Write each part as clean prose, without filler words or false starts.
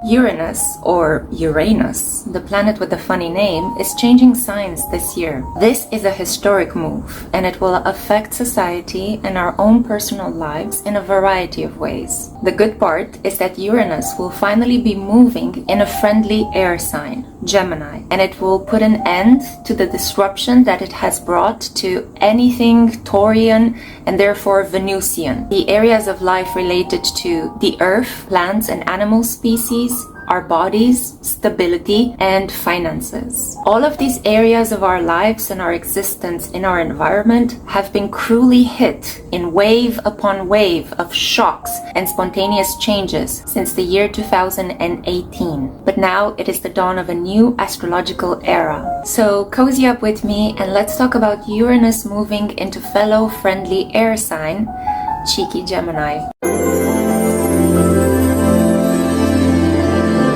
Uranus, or Uranus, the planet with the funny name, is changing signs this year. This is a historic move, and it will affect society and our own personal lives in a variety of ways. The good part is that Uranus will finally be moving in a friendly air sign, Gemini, and it will put an end to the disruption that it has brought to anything Taurian and therefore Venusian, the areas of life related to the earth, plants and animal species, our bodies, stability, and finances. All of these areas of our lives and our existence in our environment have been cruelly hit in wave upon wave of shocks and spontaneous changes since the year 2018. But now it is the dawn of a new astrological era. So cozy up with me and let's talk about Uranus moving into fellow friendly air sign, cheeky Gemini.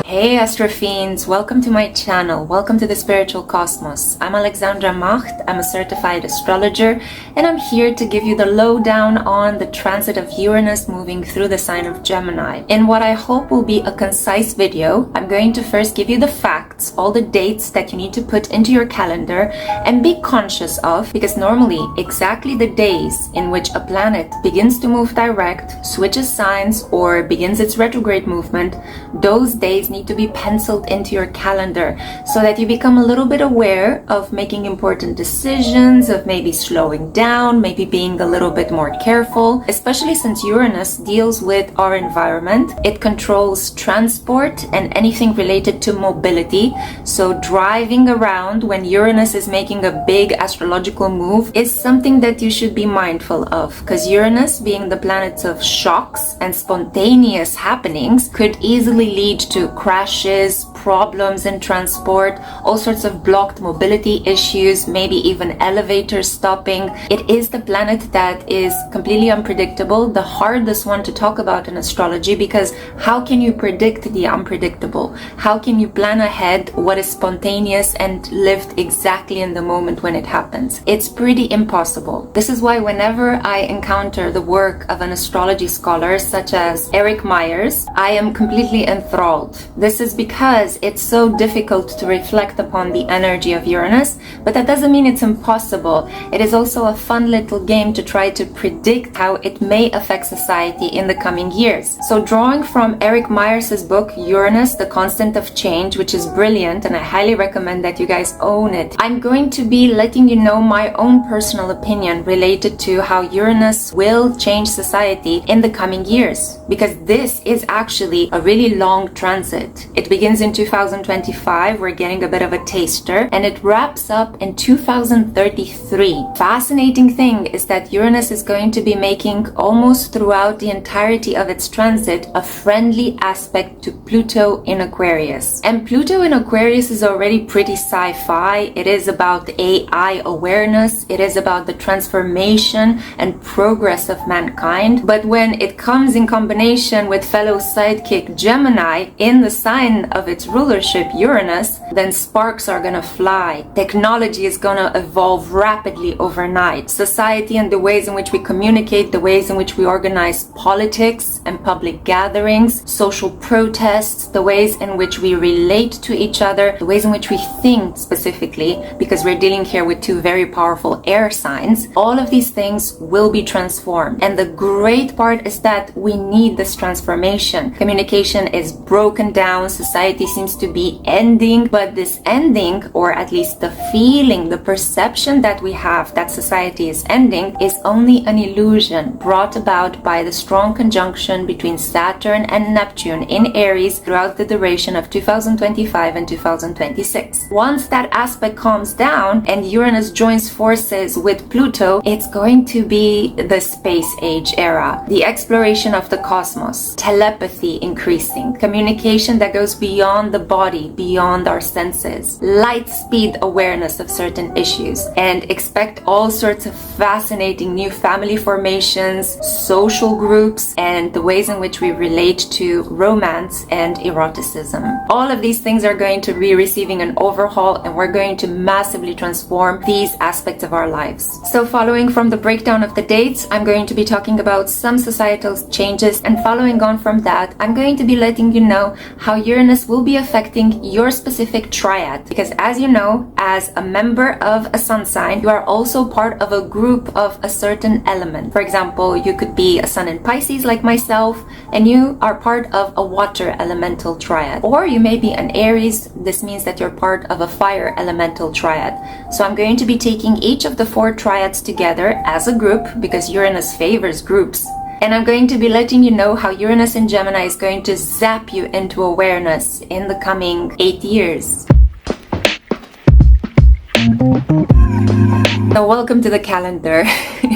Hey Astrofiends, welcome to my channel, welcome to the Spiritual Cosmos. I'm Alexandra Macht, I'm a certified astrologer, and I'm here to give you the lowdown on the transit of Uranus moving through the sign of Gemini. In what I hope will be a concise video, I'm going to first give you the facts, all the dates that you need to put into your calendar and be conscious of, because normally exactly the days in which a planet begins to move direct, switches signs, or begins its retrograde movement, those days need to be penciled into your calendar so that you become a little bit aware of making important decisions, of maybe slowing down, maybe being a little bit more careful, especially since Uranus deals with our environment. It controls transport and anything related to mobility. So driving around when Uranus is making a big astrological move is something that you should be mindful of, because Uranus, being the planet of shocks and spontaneous happenings, could easily lead to crashes, problems in transport, all sorts of blocked mobility issues, maybe even elevators stopping. It is the planet that is completely unpredictable, the hardest one to talk about in astrology, because how can you predict the unpredictable? How can you plan ahead what is spontaneous and lived exactly in the moment when it happens? It's pretty impossible. This is why whenever I encounter the work of an astrology scholar such as Eric Myers, I am completely enthralled. This is because it's so difficult to reflect upon the energy of Uranus, but that doesn't mean it's impossible. It is also a fun little game to try to predict how it may affect society in the coming years. So drawing from Eric Myers' book, Uranus, the Constant of Change, which is brilliant and I highly recommend that you guys own it, I'm going to be letting you know my own personal opinion related to how Uranus will change society in the coming years, because this is actually a really long transit. It begins in 2025, we're getting a bit of a taster, and it wraps up in 2033. Fascinating thing is that Uranus is going to be making almost throughout the entirety of its transit a friendly aspect to Pluto in Aquarius. And Pluto in Aquarius is already pretty sci-fi. It is about AI awareness, it is about the transformation and progress of mankind. But when it comes in combination with fellow sidekick Gemini in the sign of its rulership, Uranus, then sparks are gonna fly. Technology is gonna evolve rapidly overnight. Society and the ways in which we communicate, the ways in which we organize politics and public gatherings, social protests, the ways in which we relate to each other, the ways in which we think specifically, because we're dealing here with two very powerful air signs, all of these things will be transformed. And the great part is that we need this transformation. Communication is broken down, society seems to be ending, but this ending, or at least the feeling, the perception that we have that society is ending, is only an illusion brought about by the strong conjunction between Saturn and Neptune in Aries throughout the duration of 2025 and 2026. Once that aspect calms down and Uranus joins forces with Pluto, it's going to be the space age era, the exploration of the cosmos, telepathy increasing, communication that goes beyond the body, beyond our senses, light speed awareness of certain issues, and expect all sorts of fascinating new family formations, social groups, and the ways in which we relate to romance and eroticism. All of these things are going to be receiving an overhaul, and we're going to massively transform these aspects of our lives. So following from the breakdown of the dates, I'm going to be talking about some societal changes, and following on from that, I'm going to be letting you know how Uranus will be affecting your specific triad. Because as you know, as a member of a sun sign, you are also part of a group of a certain element. For example, you could be a sun in Pisces like myself, and you are part of a water elemental triad. Or you may be an Aries. This means that you're part of a fire elemental triad. So I'm going to be taking each of the 4 triads together as a group, because Uranus favors groups. And I'm going to be letting you know how Uranus in Gemini is going to zap you into awareness in the coming 8 years. So welcome to the calendar.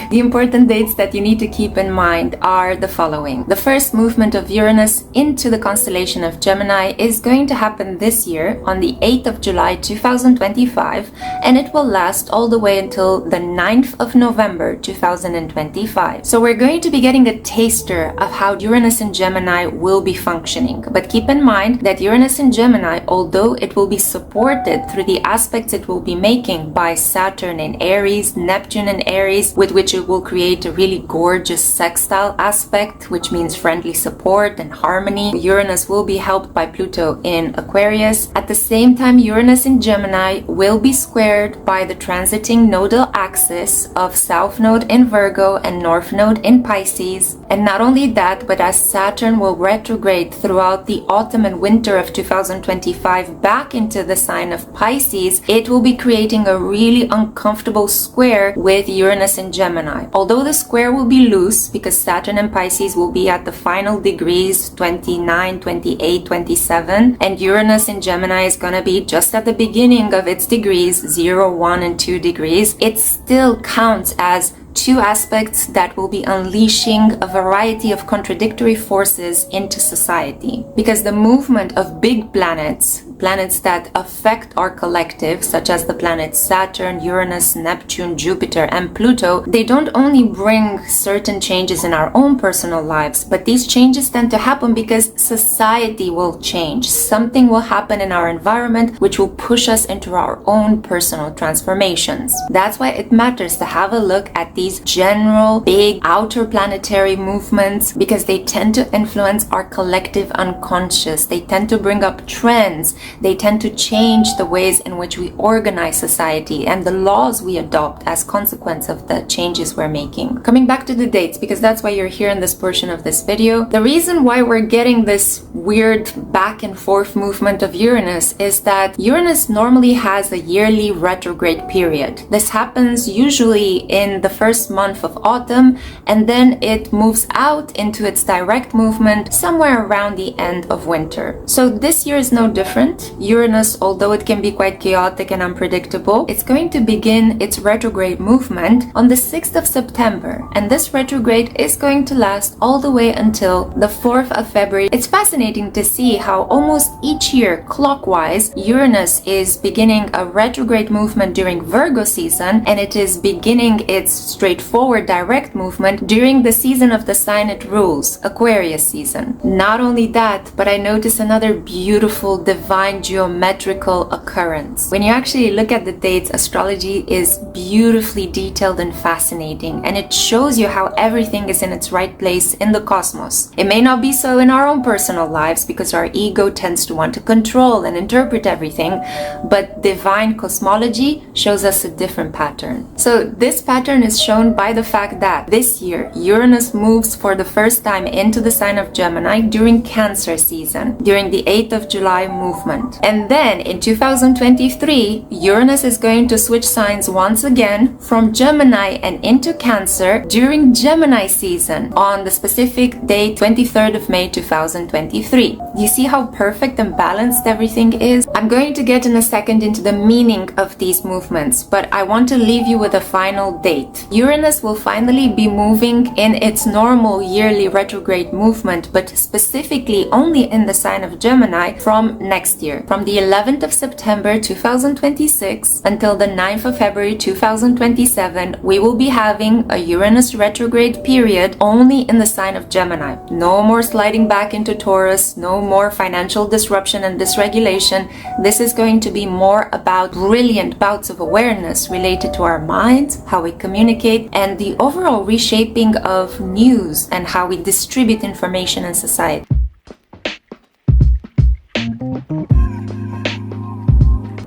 The important dates that you need to keep in mind are the following. The first movement of Uranus into the constellation of Gemini is going to happen this year on the 8th of July 2025, and it will last all the way until the 9th of November 2025. So we're going to be getting a taster of how Uranus in Gemini will be functioning. But keep in mind that Uranus in Gemini, although it will be supported through the aspects it will be making by Saturn in Aries, Neptune in Aries, with which it will create a really gorgeous sextile aspect, which means friendly support and harmony. Uranus will be helped by Pluto in Aquarius. At the same time, Uranus in Gemini will be squared by the transiting nodal axis of South Node in Virgo and North Node in Pisces. And not only that, but as Saturn will retrograde throughout the autumn and winter of 2025 back into the sign of Pisces, it will be creating a really uncomfortable square with Uranus in Gemini. Although the square will be loose because Saturn and Pisces will be at the final degrees 29, 28, 27, and Uranus in Gemini is gonna be just at the beginning of its degrees 0, 1, and 2 degrees, it still counts as 2 aspects that will be unleashing a variety of contradictory forces into society. Because the movement of big planets that affect our collective, such as the planets Saturn, Uranus, Neptune, Jupiter, and Pluto, they don't only bring certain changes in our own personal lives, but these changes tend to happen because society will change. Something will happen in our environment which will push us into our own personal transformations. That's why it matters to have a look at these general, big, outer planetary movements, because they tend to influence our collective unconscious. They tend to bring up trends. They tend to change the ways in which we organize society and the laws we adopt as consequence of the changes we're making. Coming back to the dates, because that's why you're here in this portion of this video, the reason why we're getting this weird back and forth movement of Uranus is that Uranus normally has a yearly retrograde period. This happens usually in the first month of autumn, and then it moves out into its direct movement somewhere around the end of winter. So this year is no different. Uranus, although it can be quite chaotic and unpredictable, it's going to begin its retrograde movement on the 6th of September, and this retrograde is going to last all the way until the 4th of February. It's fascinating to see how almost each year, clockwise, Uranus is beginning a retrograde movement during Virgo season, and it is beginning its straightforward direct movement during the season of the sign it rules, Aquarius season. Not only that, but I notice another beautiful divine geometrical occurrence. When you actually look at the dates, astrology is beautifully detailed and fascinating, and it shows you how everything is in its right place in the cosmos. It may not be so in our own personal lives because our ego tends to want to control and interpret everything, but divine cosmology shows us a different pattern. So this pattern is shown by the fact that this year Uranus moves for the first time into the sign of Gemini during Cancer season, during the 8th of July movement. And then in 2023, Uranus is going to switch signs once again from Gemini and into Cancer during Gemini season on the specific date 23rd of May 2023. You see how perfect and balanced everything is? I'm going to get in a second into the meaning of these movements, but I want to leave you with a final date. Uranus will finally be moving in its normal yearly retrograde movement, but specifically only in the sign of Gemini from next year. year. From the 11th of September 2026 until the 9th of February 2027, we will be having a Uranus retrograde period only in the sign of Gemini. No more sliding back into Taurus, no more financial disruption and dysregulation. This is going to be more about brilliant bouts of awareness related to our minds, how we communicate, and the overall reshaping of news and how we distribute information in society.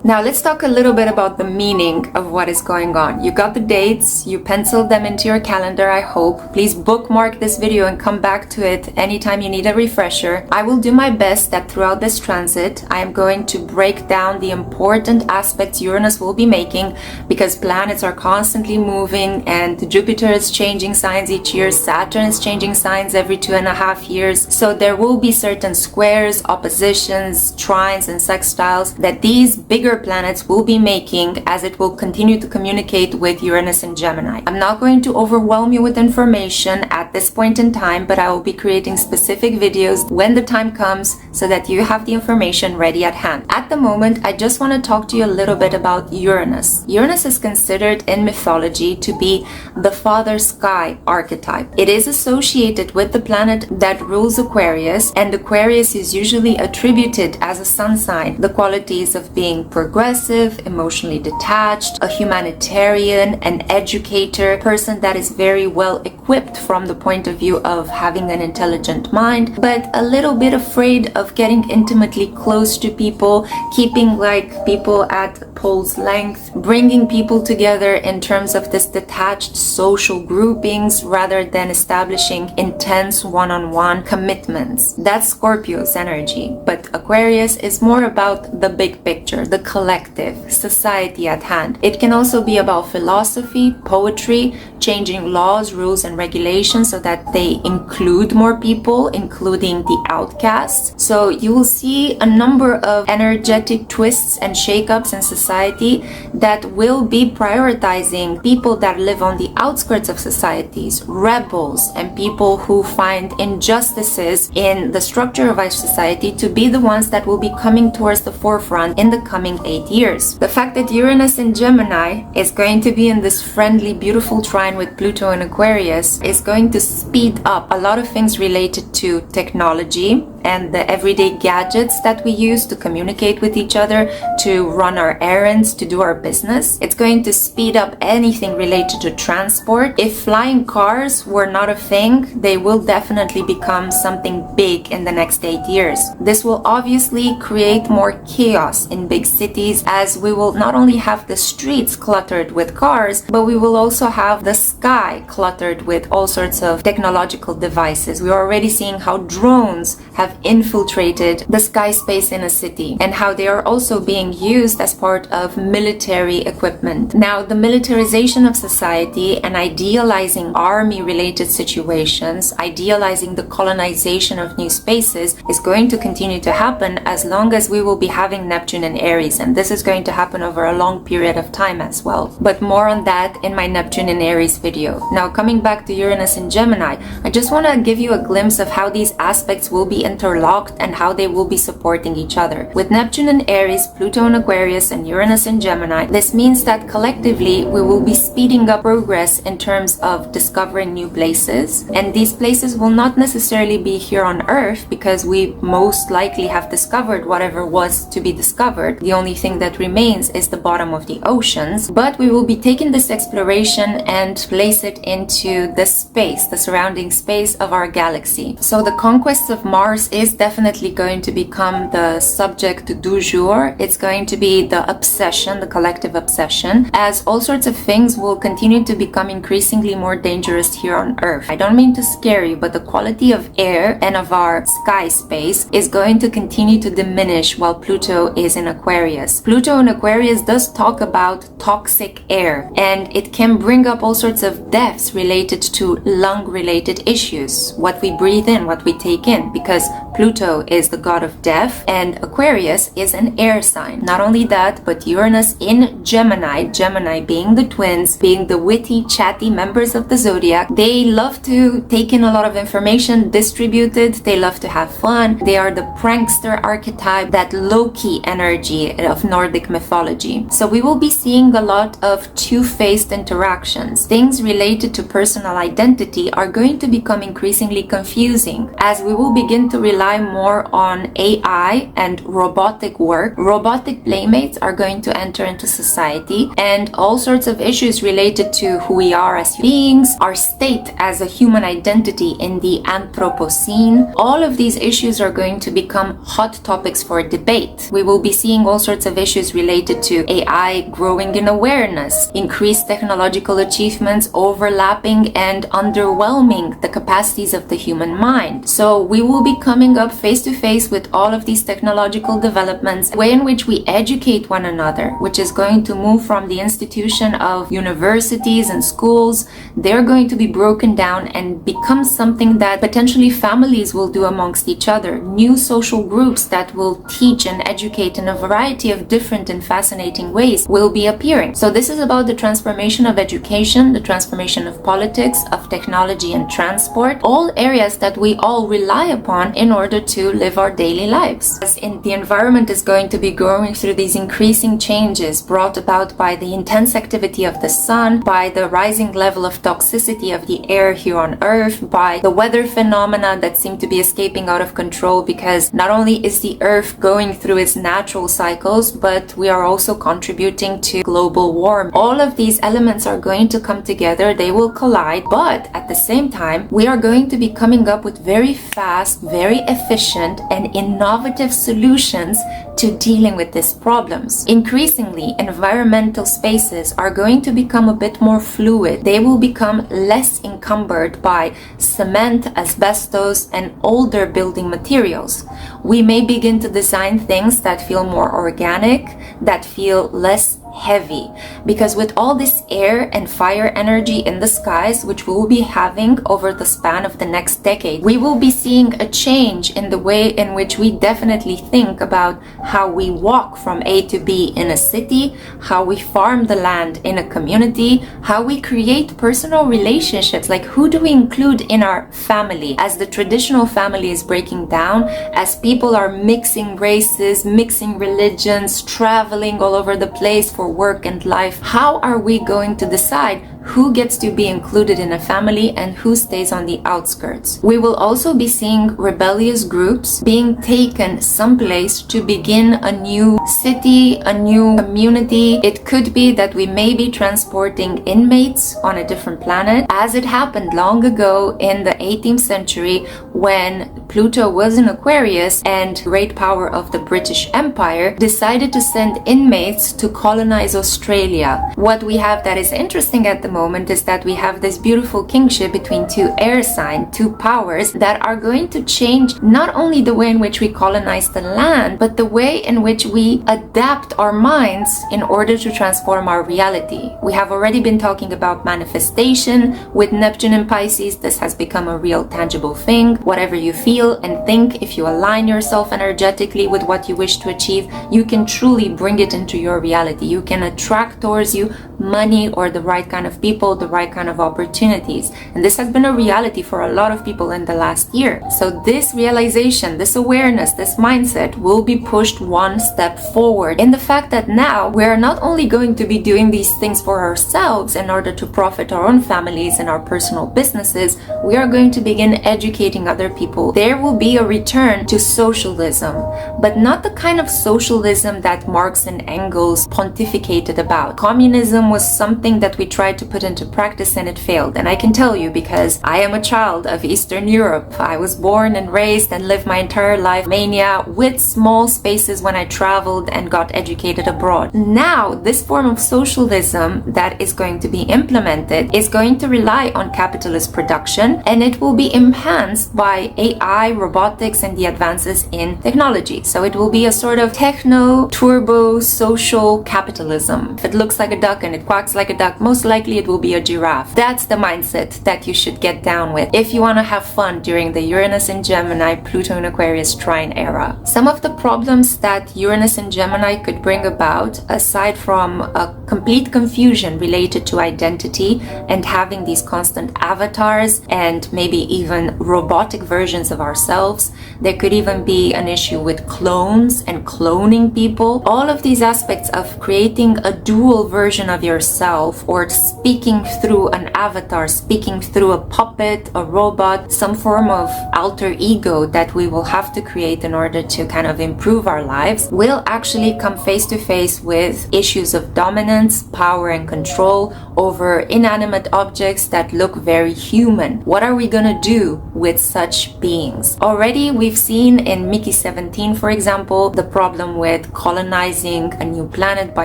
Now let's talk a little bit about the meaning of what is going on. You got the dates, you penciled them into your calendar, I hope. Please bookmark this video and come back to it anytime you need a refresher. I will do my best that throughout this transit, I am going to break down the important aspects Uranus will be making, because planets are constantly moving and Jupiter is changing signs each year, Saturn is changing signs every 2.5 years. So there will be certain squares, oppositions, trines, and sextiles that these bigger planets will be making as it will continue to communicate with Uranus and Gemini. I'm not going to overwhelm you with information at this point in time, but I will be creating specific videos when the time comes so that you have the information ready at hand. At the moment, I just want to talk to you a little bit about Uranus. Uranus is considered in mythology to be the father sky archetype. It is associated with the planet that rules Aquarius, and Aquarius is usually attributed as a sun sign, the qualities of being progressive, emotionally detached, a humanitarian, an educator, person that is very well equipped from the point of view of having an intelligent mind, but a little bit afraid of getting intimately close to people, keeping like people at pole's length, bringing people together in terms of this detached social groupings rather than establishing intense one-on-one commitments. That's Scorpio's energy, but Aquarius is more about the big picture, the collective, society at hand. It can also be about philosophy, poetry, changing laws, rules, and regulations so that they include more people, including the outcasts. So you will see a number of energetic twists and shakeups in society that will be prioritizing people that live on the outskirts of societies, rebels, and people who find injustices in the structure of our society to be the ones that will be coming towards the forefront in the coming 8 years. The fact that Uranus in Gemini is going to be in this friendly, beautiful trine with Pluto in Aquarius is going to speed up a lot of things related to technology and the everyday gadgets that we use to communicate with each other, to run our errands, to do our business. It's going to speed up anything related to transport. If flying cars were not a thing, they will definitely become something big in the next 8 years. This will obviously create more chaos in big cities, as we will not only have the streets cluttered with cars, but we will also have the sky cluttered with all sorts of technological devices. We're already seeing how drones have infiltrated the sky space in a city and how they are also being used as part of military equipment. Now, the militarization of society and idealizing army-related situations, idealizing the colonization of new spaces is going to continue to happen as long as we will be having Neptune in Aries, and this is going to happen over a long period of time as well. But more on that in my Neptune in Aries video. Now, coming back to Uranus in Gemini, I just want to give you a glimpse of how these aspects will be interlocked and how they will be supporting each other. With Neptune in Aries, Pluto in Aquarius, and Uranus in Gemini, this means that collectively we will be speeding up progress in terms of discovering new places, and these places will not necessarily be here on Earth because we most likely have discovered whatever was to be discovered. The only thing that remains is the bottom of the oceans, but we will be taking this exploration and place it into the space, the surrounding space of our galaxy. So the conquest of Mars is definitely going to become the subject du jour. It's going to be the obsession, the collective obsession, as all sorts of things will continue to become increasingly more dangerous here on Earth. I don't mean to scare you, but the quality of air and of our sky space is going to continue to diminish while Pluto is in Aquarius. Pluto in Aquarius does talk about toxic air, and it can bring up all sorts of deaths related to lung-related issues, what we breathe in, what we take in, because Pluto is the god of death, and Aquarius is an air sign. Not only that, but Uranus in Gemini, Gemini being the twins, being the witty, chatty members of the zodiac, they love to take in a lot of information, distribute it, they love to have fun. They are the prankster archetype, that Loki energy of Nordic mythology. So we will be seeing a lot of two-faced interactions. Things related to personal identity are going to become increasingly confusing as we will begin to rely more on AI and robotic work. Robotic playmates are going to enter into society, and all sorts of issues related to who we are as beings, our state as a human identity in the Anthropocene. All of these issues are going to become hot topics for debate. We will be seeing all sorts of issues related to AI growing in awareness, increased technological achievements overlapping and underwhelming the capacities of the human mind. So we will be coming up face to face with all of these technological developments, the way in which we educate one another, which is going to move from the institution of universities and schools. They're going to be broken down and become something that potentially families will do amongst each other. New social groups that will teach and educate in a variety of different and fascinating ways will be appearing. So this is about the transformation of education, the transformation of politics, of technology and transport, all areas that we all rely upon in order to live our daily lives. As in, the environment is going to be going through these increasing changes brought about by the intense activity of the sun, by the rising level of toxicity of the air here on Earth, by the weather phenomena that seem to be escaping out of control, because not only is the Earth going through its natural cycles, but we are also contributing to global warming. All of these elements are going to come together, they will collide, but at the same time, we are going to be coming up with very fast, very efficient, and innovative solutions to dealing with these problems. Increasingly, environmental spaces are going to become a bit more fluid. They will become less encumbered by cement, asbestos, and older building materials. We may begin to design things that feel more organic, that feel less heavy, because with all this air and fire energy in the skies, which we will be having over the span of the next decade, we will be seeing a change in the way in which we definitely think about how we walk from A to B in a city, how we farm the land in a community, how we create personal relationships, like who do we include in our family, as the traditional family is breaking down, as people are mixing races, mixing religions, traveling all over the place for work and life. How are we going to decide who gets to be included in a family and who stays on the outskirts? We will also be seeing rebellious groups being taken someplace to begin a new city, a new community. It could be that we may be transporting inmates on a different planet, as it happened long ago in the 18th century when Pluto was in Aquarius and great power of the British Empire decided to send inmates to colonize Australia. What we have that is interesting at the moment is that we have this beautiful kingship between two air signs, two powers that are going to change not only the way in which we colonize the land, but the way in which we adapt our minds in order to transform our reality. We have already been talking about manifestation with Neptune in Pisces. This has become a real tangible thing. Whatever you feel and think, if you align yourself energetically with what you wish to achieve, you can truly bring it into your reality. You can attract towards you money or the right kind of people, the right kind of opportunities. And this has been a reality for a lot of people in the last year. So this realization, this awareness, this mindset will be pushed one step forward in the fact that now we're not only going to be doing these things for ourselves in order to profit our own families and our personal businesses, we are going to begin educating other people. There will be a return to socialism, but not the kind of socialism that Marx and Engels pontificated about. Communism was something that we tried to put into practice and it failed. And I can tell you, because I am a child of Eastern Europe. I was born and raised and lived my entire life in Romania, with small spaces when I traveled and got educated abroad. Now, this form of socialism that is going to be implemented is going to rely on capitalist production, and it will be enhanced by AI AI, robotics, and the advances in technology. So it will be a sort of techno, turbo, social capitalism. If it looks like a duck and it quacks like a duck, most likely it will be a giraffe. That's the mindset that you should get down with if you want to have fun during the Uranus in Gemini, Pluto in Aquarius trine era. Some of the problems that Uranus in Gemini could bring about, aside from a complete confusion related to identity and having these constant avatars and maybe even robotic versions of ourselves, there could even be an issue with clones and cloning people. All of these aspects of creating a dual version of yourself, or speaking through an avatar, speaking through a puppet, a robot, some form of alter ego that we will have to create in order to kind of improve our lives, will actually come face to face with issues of dominance, power, and control over inanimate objects that look very human. What are we gonna do with such beings? Already we've seen in Mickey 17, for example, the problem with colonizing a new planet by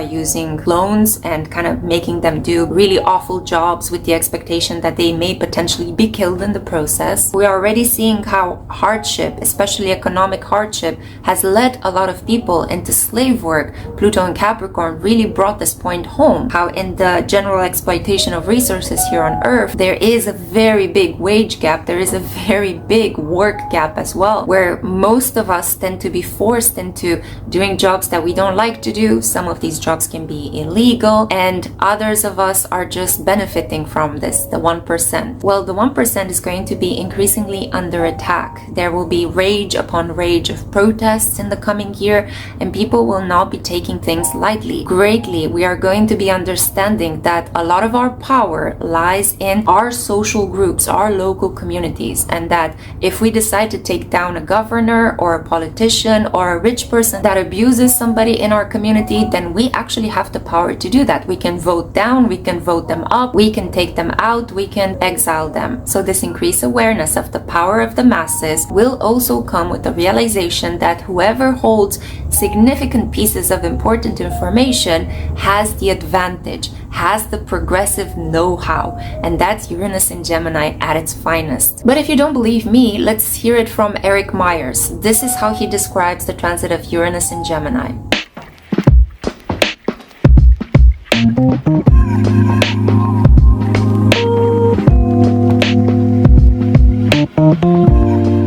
using clones and kind of making them do really awful jobs with the expectation that they may potentially be killed in the process. We're already seeing how hardship, especially economic hardship, has led a lot of people into slave work. Pluto and Capricorn really brought this point home, how in the general exploitation of resources here on Earth, there is a very big wage gap, there is a very big work gap as well, where most of us tend to be forced into doing jobs that we don't like to do. Some of these jobs can be illegal, and others of us are just benefiting from this, the 1%. Well, the 1% is going to be increasingly under attack. There will be rage upon rage of protests in the coming year, and people will not be taking things lightly. Greatly, we are going to be understanding that a lot of our power lies in our social groups, our local communities, and that if we decide to take down a governor or a politician or a rich person that abuses somebody in our community, then we actually have the power to do that. We can vote down, we can vote them up, we can take them out, we can exile them. So this increased awareness of the power of the masses will also come with the realization that whoever holds significant pieces of important information has the advantage, has the progressive know-how, and that's Uranus in Gemini at its finest. But if you don't believe me, let's hear it from Eric Myers. This is how he describes the transit of Uranus in Gemini.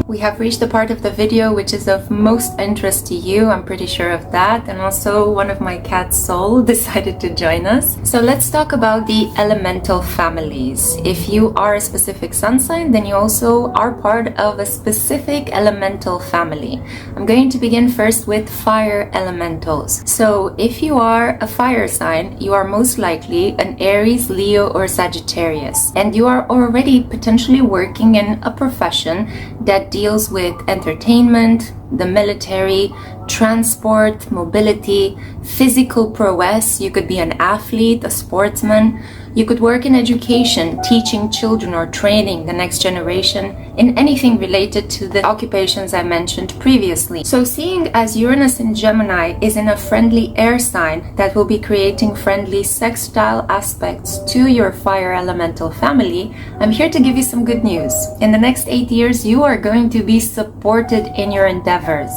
We have reached the part of the video which is of most interest to you, I'm pretty sure of that, and also one of my cats, Soul, decided to join us. So let's talk about the elemental families. If you are a specific sun sign, then you also are part of a specific elemental family. I'm going to begin first with fire elementals. So if you are a fire sign, you are most likely an Aries, Leo, or Sagittarius, and you are already potentially working in a profession that deals with entertainment, the military, transport, mobility, physical prowess. You could be an athlete, a sportsman. You could work in education, teaching children or training the next generation in anything related to the occupations I mentioned previously. So seeing as Uranus in Gemini is in a friendly air sign that will be creating friendly sextile aspects to your fire elemental family, I'm here to give you some good news. In the next 8 years, you are going to be supported in your endeavors.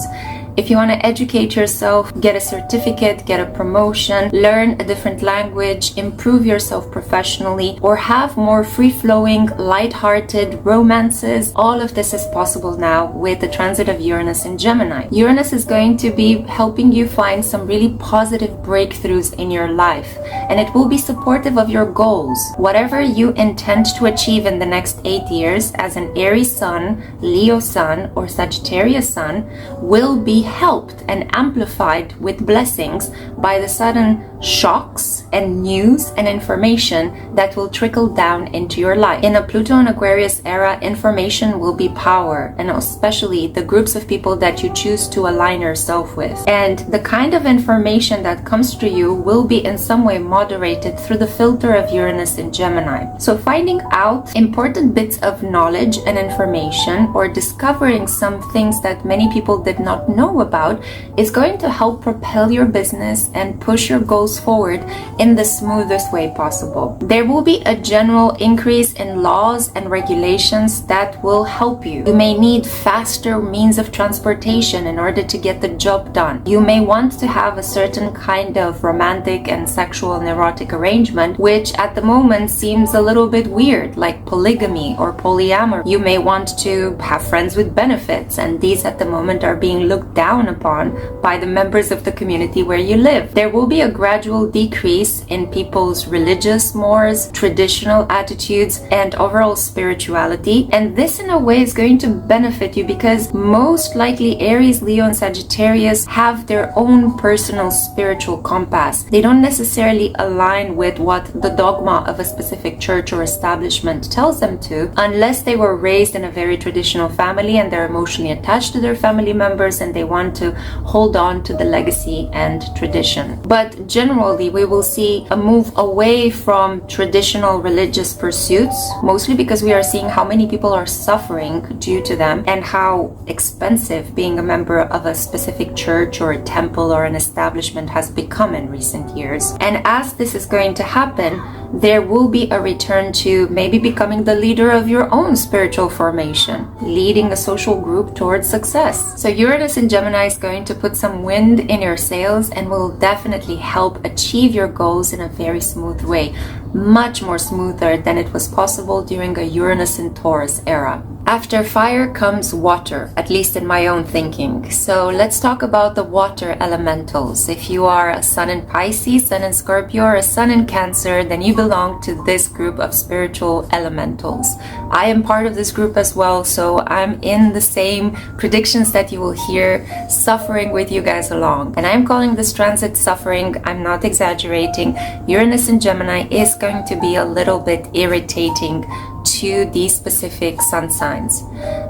If you want to educate yourself, get a certificate, get a promotion, learn a different language, improve yourself professionally, or have more free-flowing, light-hearted romances, all of this is possible now with the transit of Uranus in Gemini. Uranus is going to be helping you find some really positive breakthroughs in your life, and it will be supportive of your goals. Whatever you intend to achieve in the next 8 years as an Aries sun, Leo sun, or Sagittarius sun will be helped and amplified with blessings by the sudden shocks and news and information that will trickle down into your life. In a Pluto and Aquarius era, information will be power, and especially the groups of people that you choose to align yourself with. And the kind of information that comes to you will be in some way moderated through the filter of Uranus in Gemini. So finding out important bits of knowledge and information, or discovering some things that many people did not know about, is going to help propel your business and push your goals goes forward in the smoothest way possible. There will be a general increase in laws and regulations that will help you. You may need faster means of transportation in order to get the job done. You may want to have a certain kind of romantic and sexual neurotic arrangement, which at the moment seems a little bit weird, like polygamy or polyamory. You may want to have friends with benefits, and these at the moment are being looked down upon by the members of the community where you live. There will be a gradual decrease in people's religious mores, traditional attitudes, and overall spirituality, and this in a way is going to benefit you because most likely Aries, Leo, and Sagittarius have their own personal spiritual compass. They don't necessarily align with what the dogma of a specific church or establishment tells them to, unless they were raised in a very traditional family and they're emotionally attached to their family members and they want to hold on to the legacy and tradition. But generally, we will see a move away from traditional religious pursuits, mostly because we are seeing how many people are suffering due to them and how expensive being a member of a specific church or a temple or an establishment has become in recent years. And as this is going to happen, there will be a return to maybe becoming the leader of your own spiritual formation, leading a social group towards success. So Uranus in Gemini is going to put some wind in your sails and will definitely help achieve your goals in a very smooth way, much more smoother than it was possible during a Uranus in Taurus era. After fire comes water, at least in my own thinking. So let's talk about the water elementals. If you are a sun in Pisces, sun in Scorpio, or a sun in Cancer, then you belong to this group of spiritual elementals. I am part of this group as well, so I'm in the same predictions that you will hear, suffering with you guys along. And I'm calling this transit suffering. I'm not exaggerating. Uranus in Gemini is going to be a little bit irritating to these specific sun signs.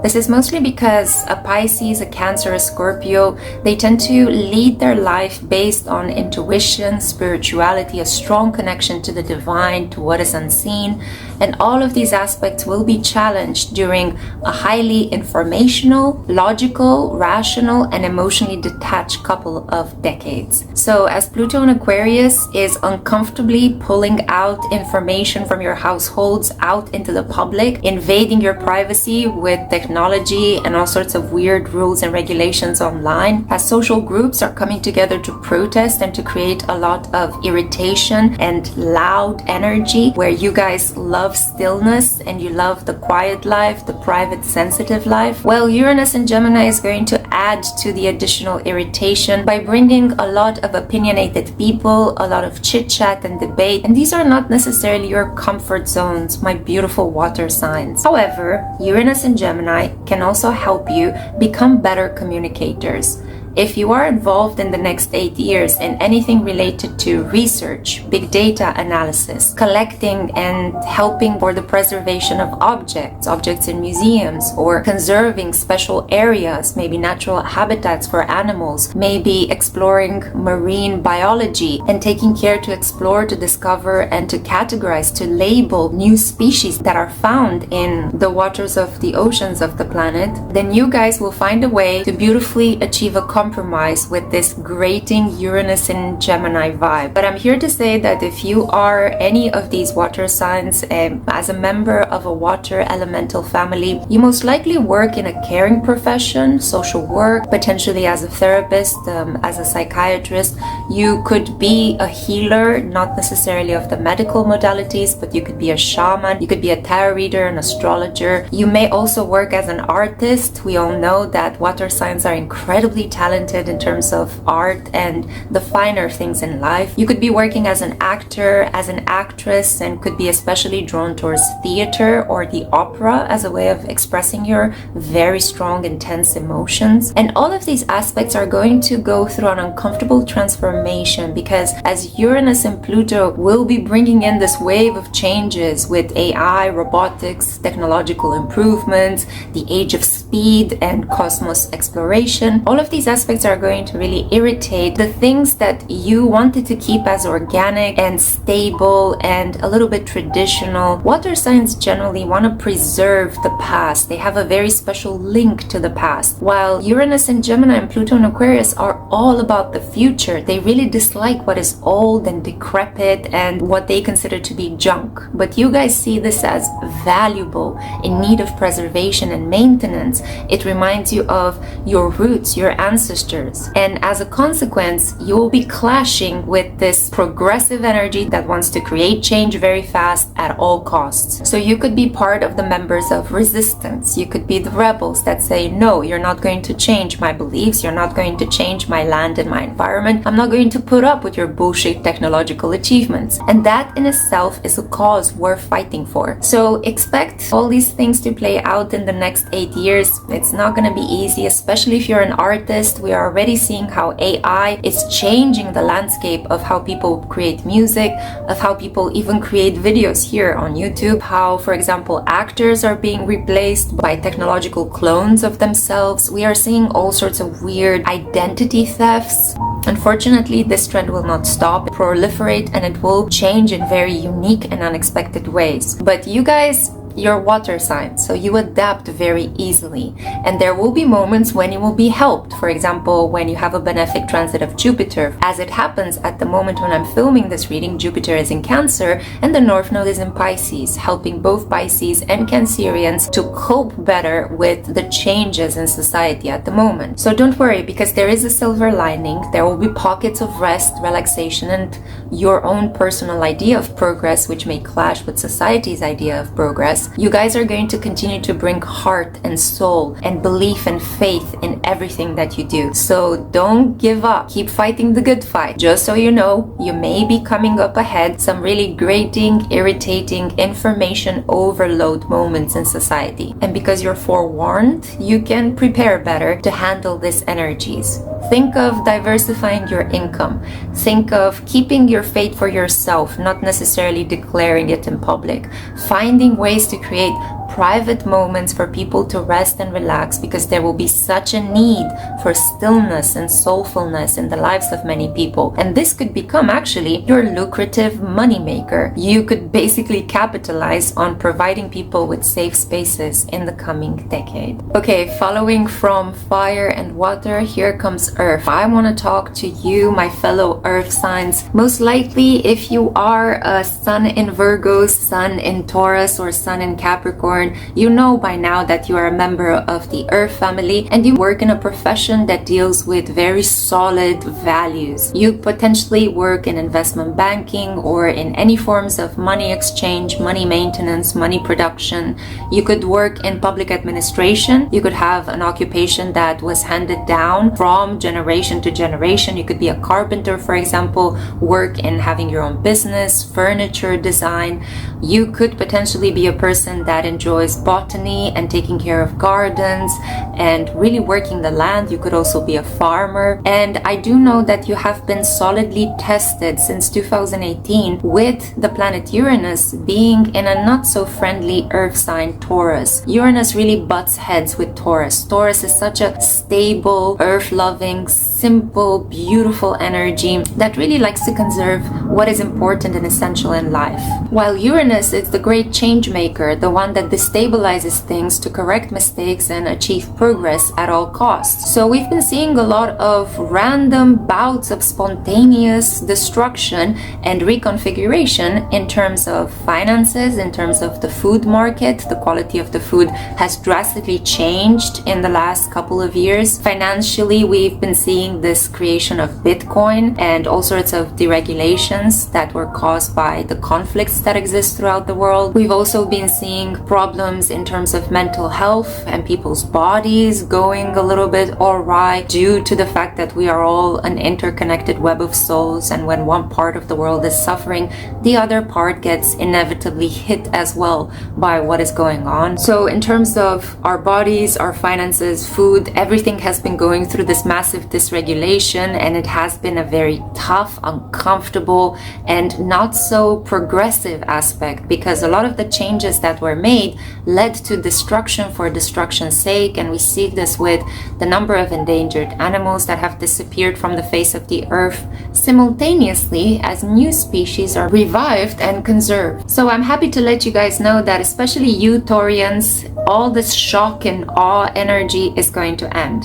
This is mostly because a Pisces, a Cancer, a Scorpio, they tend to lead their life based on intuition, spirituality, a strong connection to the divine, to what is unseen, and all of these aspects will be challenged during a highly informational, logical, rational, and emotionally detached couple of decades. So as Pluto in Aquarius is uncomfortably pulling out information from your households out into the public, invading your privacy with technology and all sorts of weird rules and regulations online, as social groups are coming together to protest and to create a lot of irritation and loud energy, where you guys love stillness and you love the quiet life, the private, sensitive life. Well, Uranus in Gemini is going to add to the additional irritation by bringing a lot of opinionated people, a lot of chit chat and debate, and these are not necessarily your comfort zones, my beautiful water signs. However, Uranus in Gemini can also help you become better communicators. If you are involved in the next 8 years in anything related to research, big data analysis, collecting and helping for the preservation of objects in museums, or conserving special areas, maybe natural habitats for animals, maybe exploring marine biology and taking care to explore, to discover, and to categorize, to label new species that are found in the waters of the oceans of the planet, then you guys will find a way to beautifully achieve a compromise with this grating Uranus in Gemini vibe. But I'm here to say that if you are any of these water signs, as a member of a water elemental family, you most likely work in a caring profession, social work, potentially as a therapist, as a psychiatrist. You could be a healer, not necessarily of the medical modalities, but you could be a shaman, you could be a tarot reader, an astrologer. You may also work as an artist. We all know that water signs are incredibly talented in terms of art and the finer things in life. You could be working as an actor, as an actress, and could be especially drawn towards theater or the opera as a way of expressing your very strong, intense emotions. And all of these aspects are going to go through an uncomfortable transformation, because as Uranus and Pluto will be bringing in this wave of changes with AI, robotics, technological improvements, the age of speed and cosmos exploration. All of these aspects are going to really irritate the things that you wanted to keep as organic and stable and a little bit traditional. Water signs generally want to preserve the past. They have a very special link to the past. While Uranus and Gemini and Pluto and Aquarius are all about the future, they really dislike what is old and decrepit and what they consider to be junk. But you guys see this as valuable, in need of preservation and maintenance. It reminds you of your roots, your ancestors. And as a consequence, you will be clashing with this progressive energy that wants to create change very fast at all costs. So you could be part of the members of resistance. You could be the rebels that say, no, you're not going to change my beliefs. You're not going to change my land and my environment. I'm not going to put up with your bullshit technological achievements. And that in itself is a cause worth fighting for. So expect all these things to play out in the next 8 years. It's not going to be easy, especially if you're an artist. We are already seeing how AI is changing the landscape of how people create music, of how people even create videos here on YouTube, how, for example, actors are being replaced by technological clones of themselves. We are seeing all sorts of weird identity thefts. Unfortunately, this trend will not stop, proliferate, and it will change in very unique and unexpected ways. But you guys, you're water signs, so you adapt very easily, and there will be moments when you will be helped. For example, when you have a benefic transit of Jupiter. As it happens, at the moment when I'm filming this reading, Jupiter is in Cancer and the North Node is in Pisces, helping both Pisces and Cancerians to cope better with the changes in society at the moment. So don't worry, because there is a silver lining. There will be pockets of rest, relaxation, and your own personal idea of progress, which may clash with society's idea of progress. You guys are going to continue to bring heart and soul and belief and faith in everything that you do. So don't give up. Keep fighting the good fight. Just so you know, you may be coming up ahead some really grating, irritating, information overload moments in society. And because you're forewarned, you can prepare better to handle these energies. Think of diversifying your income. Think of keeping your fate for yourself, not necessarily declaring it in public. Finding ways to create private moments for people to rest and relax, because there will be such a need for stillness and soulfulness in the lives of many people. And this could become actually your lucrative moneymaker. You could basically capitalize on providing people with safe spaces in the coming decade. Okay, following from fire and water, here comes earth. I want to talk to you, my fellow earth signs. Most likely, if you are a sun in Virgo, sun in Taurus, or sun in Capricorn, you know by now that you are a member of the Earth family and you work in a profession that deals with very solid values. You potentially work in investment banking or in any forms of money exchange, money maintenance, money production. You could work in public administration. You could have an occupation that was handed down from generation to generation. You could be a carpenter, for example, work in having your own business, furniture design. You could potentially be a person that enjoys botany and taking care of gardens and really working the land. You could also be a farmer. And I do know that you have been solidly tested since 2018 with the planet Uranus being in a not so friendly earth sign, Taurus. Uranus really butts heads with Taurus. Taurus is such a stable, earth-loving, simple, beautiful energy that really likes to conserve what is important and essential in life. While Uranus is the great change maker, the one that destabilizes things to correct mistakes and achieve progress at all costs. So we've been seeing a lot of random bouts of spontaneous destruction and reconfiguration in terms of finances, in terms of the food market. The quality of the food has drastically changed in the last couple of years. Financially, we've been seeing this creation of Bitcoin and all sorts of deregulations that were caused by the conflicts that exist throughout the world. We've also been seeing problems in terms of mental health and people's bodies going a little bit awry due to the fact that we are all an interconnected web of souls, and when one part of the world is suffering, the other part gets inevitably hit as well by what is going on. So in terms of our bodies, our finances, food, everything has been going through this massive dysregulation, and it has been a very tough, uncomfortable, stable and not so progressive aspect, because a lot of the changes that were made led to destruction for destruction's sake, and we see this with the number of endangered animals that have disappeared from the face of the earth simultaneously as new species are revived and conserved. So I'm happy to let you guys know that, especially you Taurians, all this shock and awe energy is going to end.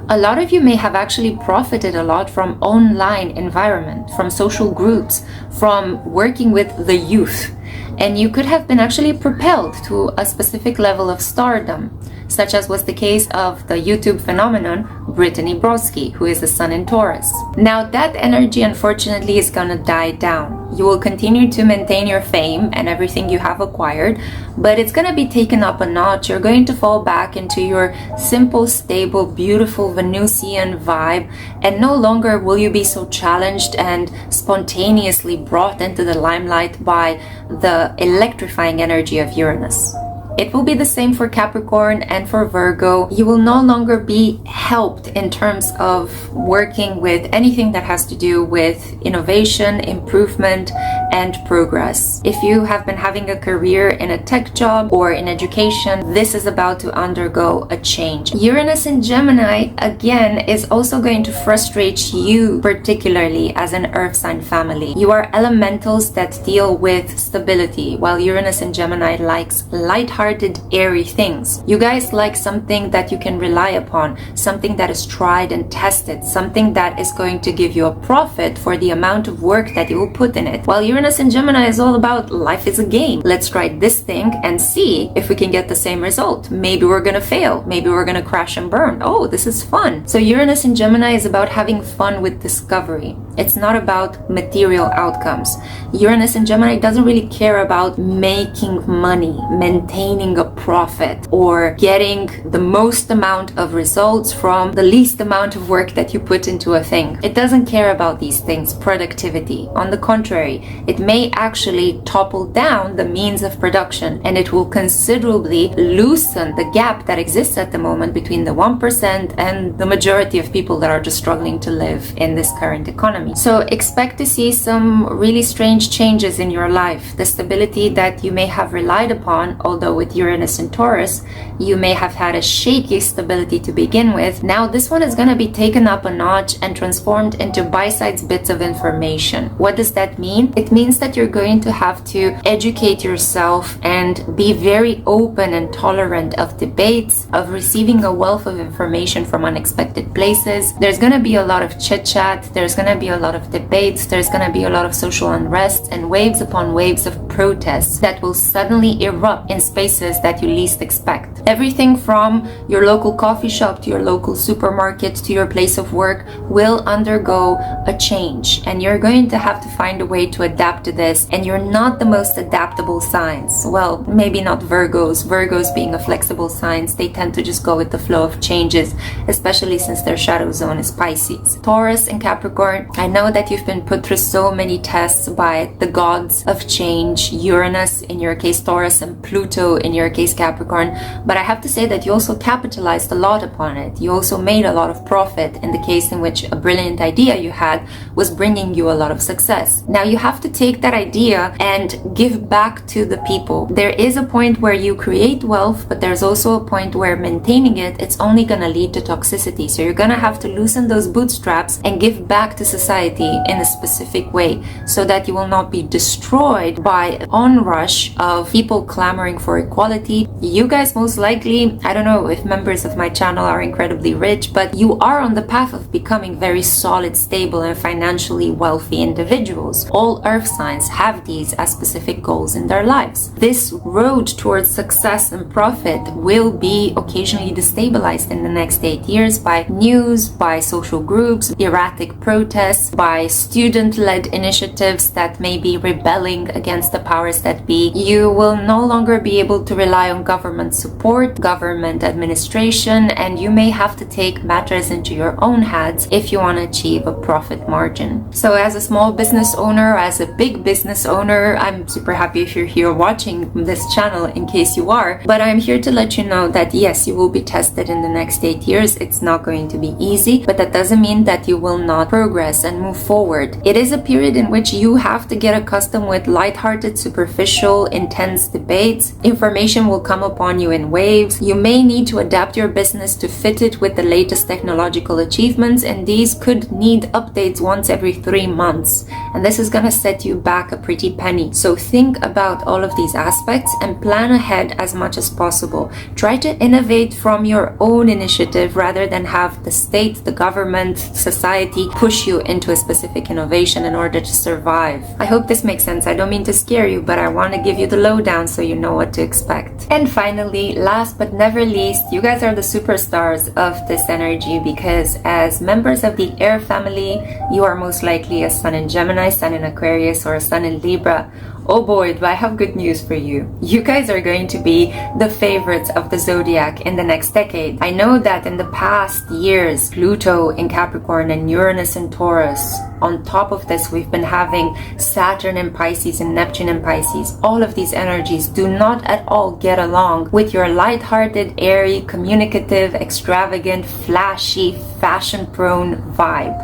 A lot of you may have actually profited a lot from online environment, from social groups, from working with the youth, and you could have been actually propelled to a specific level of stardom, such as was the case of the YouTube phenomenon Brittany Broski, who is the sun in Taurus. Now that energy unfortunately is gonna die down. You will continue to maintain your fame and everything you have acquired, but it's gonna be taken up a notch. You're going to fall back into your simple, stable, beautiful Venusian vibe, and no longer will you be so challenged and spontaneously brought into the limelight by the electrifying energy of Uranus. It will be the same for Capricorn and for Virgo. You will no longer be helped in terms of working with anything that has to do with innovation, improvement, and progress. If you have been having a career in a tech job or in education, this is about to undergo a change. Uranus in Gemini, again, is also going to frustrate you, particularly as an earth sign family. You are elementals that deal with stability, while Uranus in Gemini likes lighthearted, airy things. You guys like something that you can rely upon, something that is tried and tested, something that is going to give you a profit for the amount of work that you will put in it. While Uranus in Gemini is all about life is a game. Let's try this thing and see if we can get the same result. Maybe we're gonna fail. Maybe we're gonna crash and burn. Oh, this is fun. So Uranus in Gemini is about having fun with discovery. It's not about material outcomes. Uranus in Gemini doesn't really care about making money, maintaining a profit, or getting the most amount of results from the least amount of work that you put into a thing. It doesn't care about these things, productivity. On the contrary, it may actually topple down the means of production, and it will considerably loosen the gap that exists at the moment between the 1% and the majority of people that are just struggling to live in this current economy. So expect to see some really strange changes in your life. The stability that you may have relied upon, although with Uranus and Taurus, you may have had a shaky stability to begin with. Now this one is going to be taken up a notch and transformed into bite-sized bits of information. What does that mean? It means that you're going to have to educate yourself and be very open and tolerant of debates, of receiving a wealth of information from unexpected places. There's going to be a lot of chit-chat, there's going to be a lot of debates, there's going to be a lot of social unrest and waves upon waves of protests that will suddenly erupt in spaces that you least expect. Everything from your local coffee shop to your local supermarket to your place of work will undergo a change, and you're going to have to find a way to adapt to this. And you're not the most adaptable signs. Well, maybe not Virgos. Virgos being a flexible signs, they tend to just go with the flow of changes, especially since their shadow zone is Pisces. Taurus and Capricorn, I know that you've been put through so many tests by the gods of change, Uranus in your case Taurus and Pluto in your case Capricorn, but I have to say that you also capitalized a lot upon it. You also made a lot of profit in the case in which a brilliant idea you had was bringing you a lot of success. Now you have to take that idea and give back to the people. There is a point where you create wealth, but there's also a point where maintaining it's only going to lead to toxicity. So you're going to have to loosen those bootstraps and give back to society in a specific way so that you will not be destroyed by an onrush of people clamoring for equality. You guys most likely, I don't know if members of my channel are incredibly rich, but you are on the path of becoming very solid, stable, and financially wealthy individuals. All earth signs have these as specific goals in their lives. This road towards success and profit will be occasionally destabilized in the next 8 years by news, by social groups, erratic protests, by student-led initiatives that may be rebelling against the powers that be. You will no longer be able to rely on government support support government administration, and you may have to take matters into your own hands if you want to achieve a profit margin. So as a small business owner, as a big business owner, I'm super happy if you're here watching this channel, in case you are, but I'm here to let you know that yes, you will be tested in the next 8 years. It's not going to be easy, but that doesn't mean that you will not progress and move forward. It is a period in which you have to get accustomed with lighthearted, superficial, intense debates. Information will come upon you in waves. You may need to adapt your business to fit it with the latest technological achievements, and these could need updates once every 3 months. And this is going to set you back a pretty penny. So think about all of these aspects and plan ahead as much as possible. Try to innovate from your own initiative rather than have the state, the government, society push you into a specific innovation in order to survive. I hope this makes sense. I don't mean to scare you, but I want to give you the lowdown so you know what to expect. And finally, last but never least, you guys are the superstars of this energy, because as members of the air family, you are most likely a sun in Gemini, sun in Aquarius, or a sun in Libra. Oh boy, do I have good news for you. You guys are going to be the favorites of the zodiac in the next decade. I know that in the past years, Pluto in Capricorn and Uranus in Taurus. On top of this, we've been having Saturn in Pisces and Neptune in Pisces. All of these energies do not at all get along with your lighthearted, airy, communicative, extravagant, flashy, fashion-prone vibe.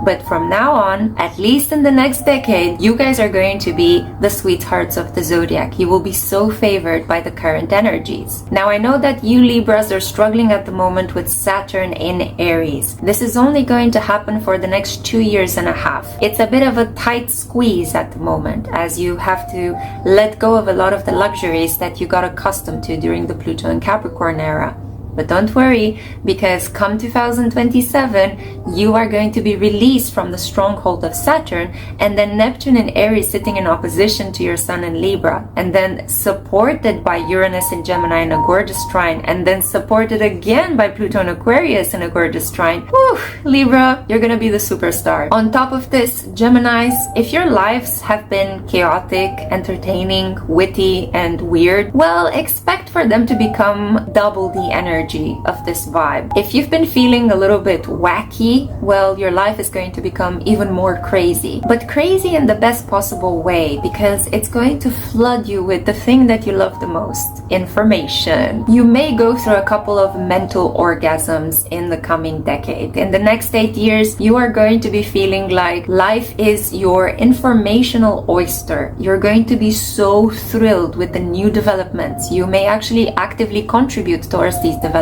But from now on, at least in the next decade, you guys are going to be the sweethearts of the zodiac. You will be so favored by the current energies. Now, I know that you Libras are struggling at the moment with Saturn in Aries. This is only going to happen for the next 2 years and a half. It's a bit of a tight squeeze at the moment, as you have to let go of a lot of the luxuries that you got accustomed to during the Pluto and Capricorn era. But don't worry, because come 2027, you are going to be released from the stronghold of Saturn, and then Neptune in Aries sitting in opposition to your Sun in Libra, and then supported by Uranus in Gemini in a gorgeous trine, and then supported again by Pluto in Aquarius in a gorgeous trine. Whew, Libra, you're gonna be the superstar. On top of this, Geminis, if your lives have been chaotic, entertaining, witty, and weird, well, expect for them to become double the energy of this vibe. If you've been feeling a little bit wacky, well, your life is going to become even more crazy. But crazy in the best possible way, because it's going to flood you with the thing that you love the most, information. You may go through a couple of mental orgasms in the coming decade. In the next 8 years, you are going to be feeling like life is your informational oyster. You're going to be so thrilled with the new developments. You may actually actively contribute towards these developments.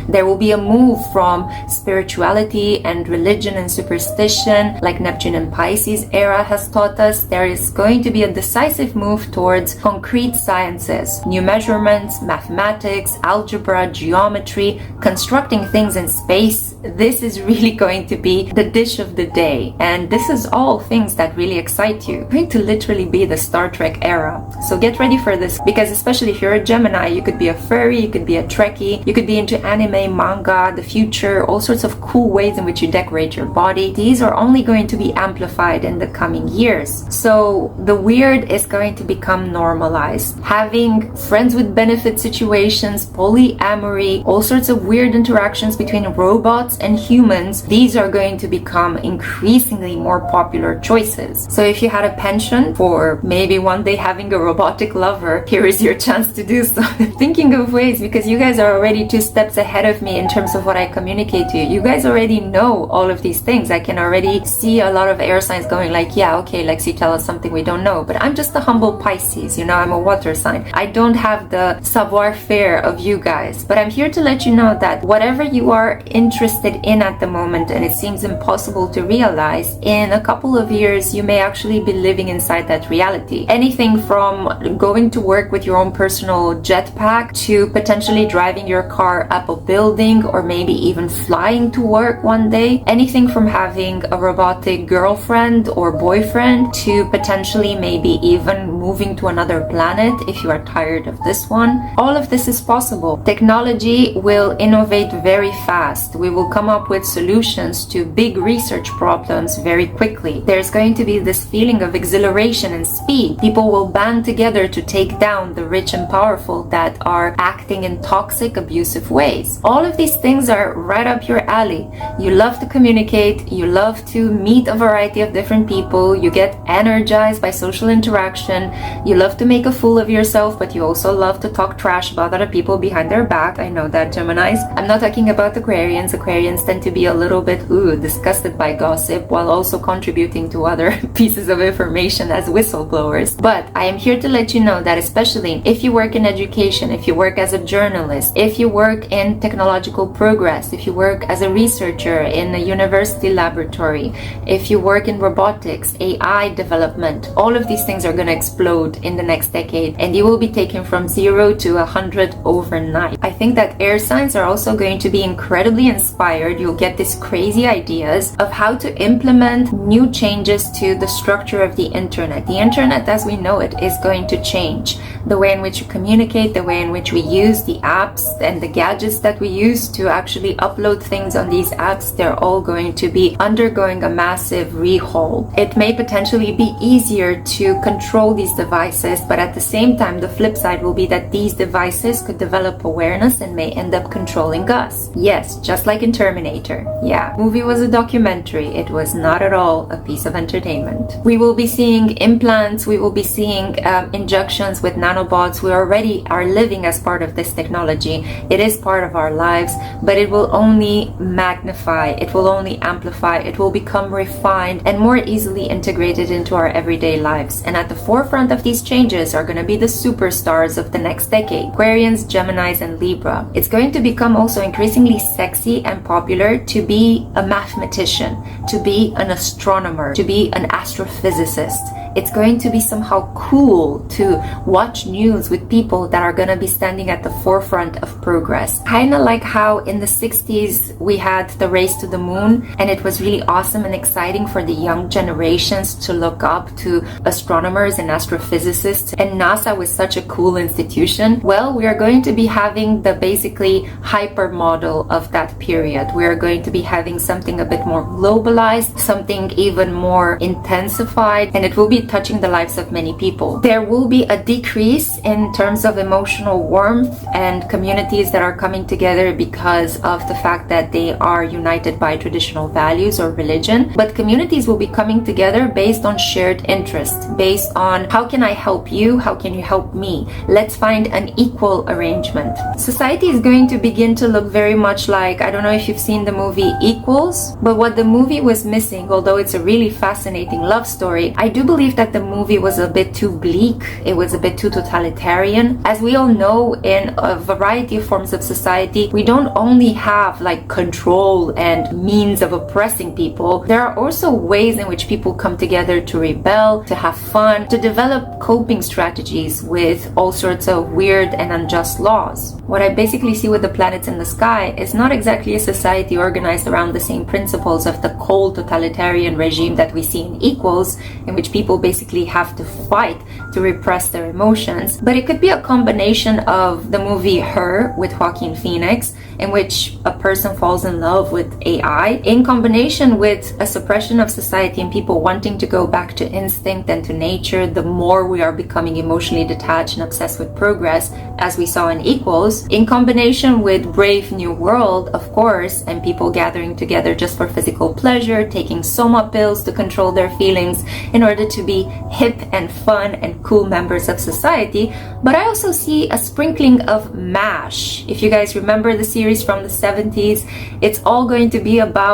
There will be a move from spirituality and religion and superstition, like Neptune and Pisces era has taught us. There is going to be a decisive move towards concrete sciences, new measurements, mathematics, algebra, geometry, constructing things in space. This is really going to be the dish of the day, and this is all things that really excite you. It's going to literally be the Star Trek era. So get ready for this, because especially if you're a Gemini, you could be a furry, you could be a Trekkie, you could be into anime, manga, the future, all sorts of cool ways in which you decorate your body. These are only going to be amplified in the coming years. So the weird is going to become normalized. Having friends with benefit situations, polyamory, all sorts of weird interactions between robots and humans, these are going to become increasingly more popular choices. So if you had a penchant for maybe one day having a robotic lover, here is your chance to do so. Thinking of ways, because you guys are already 2 steps ahead of me in terms of what I communicate to you. You guys already know all of these things. I can already see a lot of air signs going like, yeah, okay, Lexi, tell us something we don't know. But I'm just a humble Pisces, you know, I'm a water sign. I don't have the savoir-faire of you guys, but I'm here to let you know that whatever you are interested in at the moment, and it seems impossible to realize, in a couple of years, you may actually be living inside that reality. Anything from going to work with your own personal jetpack to potentially driving your your car up a building, or maybe even flying to work one day. Anything from having a robotic girlfriend or boyfriend to potentially maybe even moving to another planet if you are tired of this one. All of this is possible. Technology will innovate very fast. We will come up with solutions to big research problems very quickly. There's going to be this feeling of exhilaration and speed. People will band together to take down the rich and powerful that are acting in toxic, abusive ways. All of these things are right up your alley. You love to communicate, you love to meet a variety of different people, you get energized by social interaction, you love to make a fool of yourself, but you also love to talk trash about other people behind their back. I know that, Geminis. I'm not talking about Aquarians. Aquarians tend to be a little bit disgusted by gossip while also contributing to other pieces of information as whistleblowers. But I am here to let you know that especially if you work in education, if you work as a journalist, if you work in technological progress, if you work as a researcher in a university laboratory, if you work in robotics, AI development, all of these things are going to explode in the next decade, and you will be taken from 0 to 100 overnight. I think that air signs are also going to be incredibly inspired. You'll get these crazy ideas of how to implement new changes to the structure of the internet. The internet as we know it is going to change. The way in which you communicate, the way in which we use the apps and the gadgets that we use to actually upload things on these apps, they're all going to be undergoing a massive rehaul. It may potentially be easier to control these devices, but at the same time, the flip side will be that these devices could develop awareness and may end up controlling us. Yes, just like in Terminator. Yeah, movie was a documentary. It was not at all a piece of entertainment. We will be seeing implants, we will be seeing injections with nanobots. We already are living as part of this technology. It is part of our lives, but it will only magnify, it will only amplify, it will become refined and more easily integrated into our everyday lives. And at the forefront of these changes are going to be the superstars of the next decade: Aquarians, Geminis, and Libra. It's going to become also increasingly sexy and popular to be a mathematician, to be an astronomer, to be an astrophysicist. It's going to be somehow cool to watch news with people that are going to be standing at the forefront of progress. Kind of like how in the 60s we had the race to the moon, and it was really awesome and exciting for the young generations to look up to astronomers and astrophysicists, and NASA was such a cool institution. Well, we are going to be having the basically hyper model of that period. We are going to be having something a bit more globalized, something even more intensified, and it will be touching the lives of many people. There will be a decrease in terms of emotional warmth and communities that are coming together because of the fact that they are united by traditional values or religion, but communities will be coming together based on shared interests, based on how can I help you, how can you help me, let's find an equal arrangement. Society is going to begin to look very much like, I don't know if you've seen the movie Equals, but what the movie was missing, although it's a really fascinating love story, I do believe that the movie was a bit too bleak, it was a bit too totalitarian. As we all know, in a variety of forms of society, we don't only have like control and means of oppressing people, there are also ways in which people come together to rebel, to have fun, to develop coping strategies with all sorts of weird and unjust laws. What I basically see with the planets in the sky is not exactly a society organized around the same principles of the cold totalitarian regime that we see in Equals, in which people basically have to fight to repress their emotions, but it could be a combination of the movie Her with Joaquin Phoenix, in which a person falls in love with AI, in combination with a suppression of society and people wanting to go back to instinct and to nature the more we are becoming emotionally detached and obsessed with progress, as we saw in Equals, in combination with Brave New World, of course, and people gathering together just for physical pleasure, taking soma pills to control their feelings in order to be hip and fun and cool members of society. But I also see a sprinkling of MASH. If you guys remember the series from the 70s, it's all going to be about,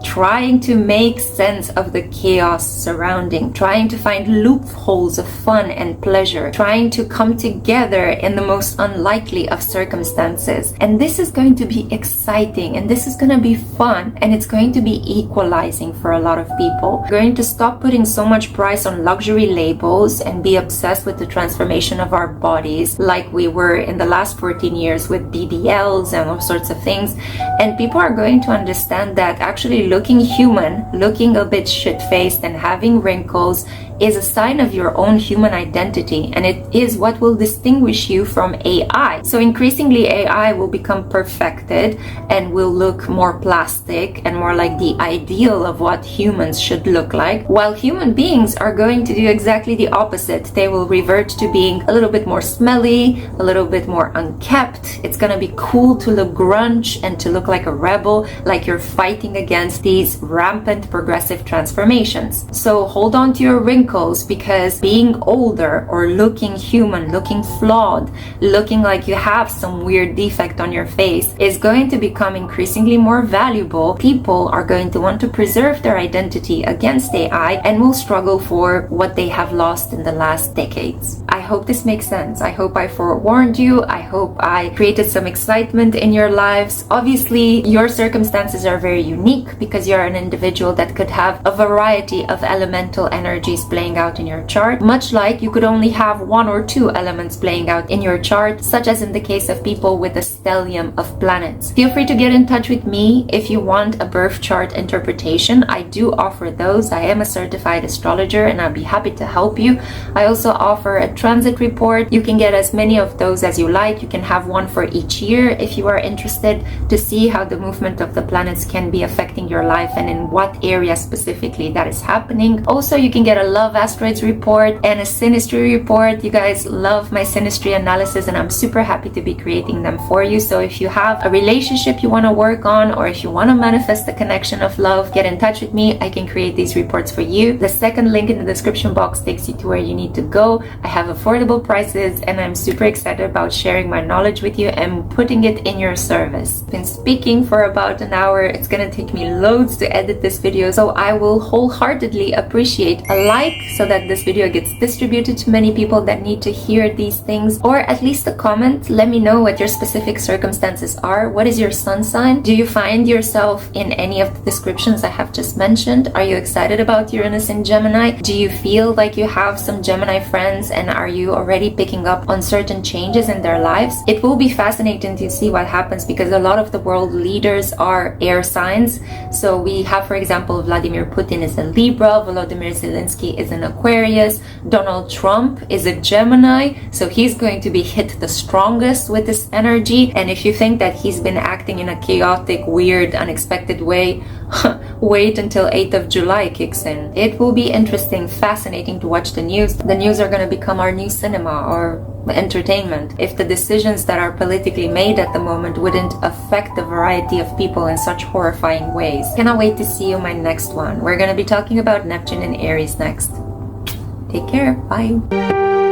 trying to make sense of the chaos surrounding, trying to find loopholes of fun and pleasure, trying to come together in the most unlikely of circumstances. And this is going to be exciting, and this is going to be fun, and it's going to be equalizing for a lot of people. We're going to stop putting so much price on luxury labels and be be obsessed with the transformation of our bodies like we were in the last 14 years with BBLs and all sorts of things. And people are going to understand that actually looking human, looking a bit shit-faced and having wrinkles is a sign of your own human identity, and it is what will distinguish you from AI. So increasingly AI will become perfected and will look more plastic and more like the ideal of what humans should look like, while human beings are going to do exactly the opposite. They will revert to being a little bit more smelly, a little bit more unkempt. It's gonna be cool to look grunge and to look like a rebel, like you're fighting against these rampant progressive transformations. So hold on to your wrinkles, because being older or looking human, looking flawed, looking like you have some weird defect on your face is going to become increasingly more valuable. People are going to want to preserve their identity against AI and will struggle for what they have lost in the last decades. I hope this makes sense. I hope I forewarned you. I hope I created some excitement in your lives. Obviously, your circumstances are very unique because you're an individual that could have a variety of elemental energies playing out in your chart, much like you could only have one or two elements playing out in your chart, such as in the case of people with a stellium of planets. Feel free to get in touch with me if you want a birth chart interpretation. I do offer those. I am a certified astrologer and I'll be happy to help you. I also offer a transit report. You can get as many of those as you like. You can have one for each year if you are interested to see how the movement of the planets can be affecting your life and in what area specifically that is happening. Also, you can get a love asteroids report and a synastry report. You guys love my synastry analysis and I'm super happy to be creating them for you. So if you have a relationship you want to work on, or if you want to manifest the connection of love, get in touch with me. I can create these reports for you. The second link in the description box takes you to where you need to go. I have affordable prices and I'm super excited about sharing my knowledge with you and putting it in your service. I've been speaking for about an hour. It's gonna take me loads to edit this video, so I will wholeheartedly appreciate a like so that this video gets distributed to many people that need to hear these things, or at least a comment. Let me know what your specific circumstances are. What is your sun sign? Do you find yourself in any of the descriptions I have just mentioned? Are you excited about Uranus in Gemini? Do you feel like you have some Gemini friends, and are you already picking up on certain changes in their lives? It will be fascinating to see what happens because a lot of the world leaders are air signs. So we have, for example, Vladimir Putin is a Libra, Volodymyr Zelensky is an Aquarius, Donald Trump is a Gemini, so he's going to be hit the strongest with this energy. And if you think that he's been acting in a chaotic, weird, unexpected way, wait until 8th of July kicks in. It will be interesting, fascinating to watch the news. The news are going to become our new cinema or entertainment if the decisions that are politically made at the moment wouldn't affect the variety of people in such horrifying ways. Cannot wait to see you in my next one. We're going to be talking about Neptune and Aries next. Take care. Bye.